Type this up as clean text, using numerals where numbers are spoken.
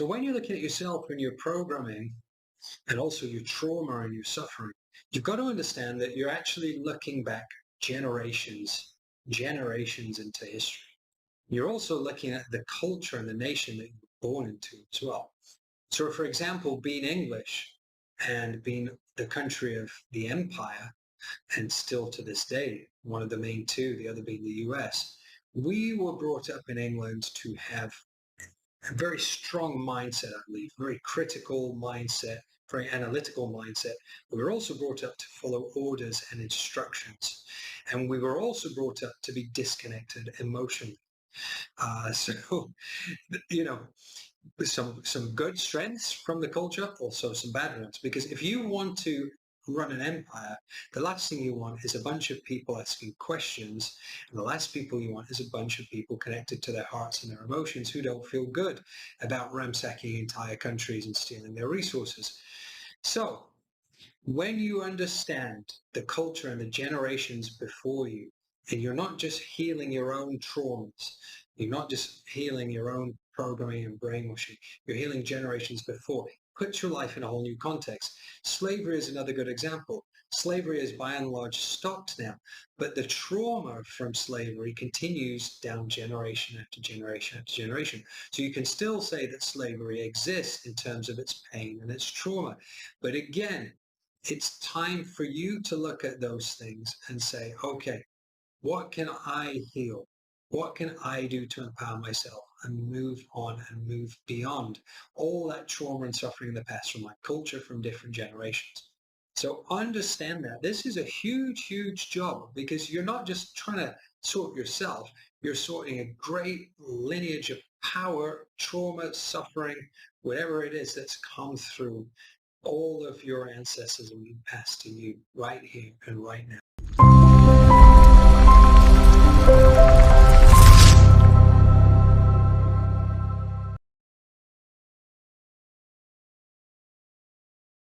So when you're looking at yourself and your programming and also your trauma and your suffering, you've got to understand that you're actually looking back generations into history. You're also looking at the culture and the nation that you were born into as well. So for example, being English and being the country of the empire, and still to this day, one of the main two, the other being the US, we were brought up in England to have a very strong mindset, I believe, very critical mindset, very analytical mindset. We were also brought up to follow orders and instructions. And we were also brought up to be disconnected emotionally. So, you know, some good strengths from the culture, also some bad ones. Because if you want to run an empire, the last thing you want is a bunch of people asking questions, and the last people you want is a bunch of people connected to their hearts and their emotions who don't feel good about ransacking entire countries and stealing their resources. So when you understand the culture and the generations before you, and you're not just healing your own traumas, you're not just healing your own programming and brainwashing, you're healing generations before, puts your life in a whole new context. Slavery is another good example. Slavery is by and large stopped now, but the trauma from slavery continues down generation after generation after generation. So you can still say that slavery exists in terms of its pain and its trauma. But again, it's time for you to look at those things and say, okay, what can I heal? What can I do to empower myself and move on and move beyond all that trauma and suffering in the past from my culture, from different generations? So understand that this is a huge, huge job, because you're not just trying to sort yourself, you're sorting a great lineage of power, trauma, suffering, whatever it is that's come through all of your ancestors and we pass to you right here and right now.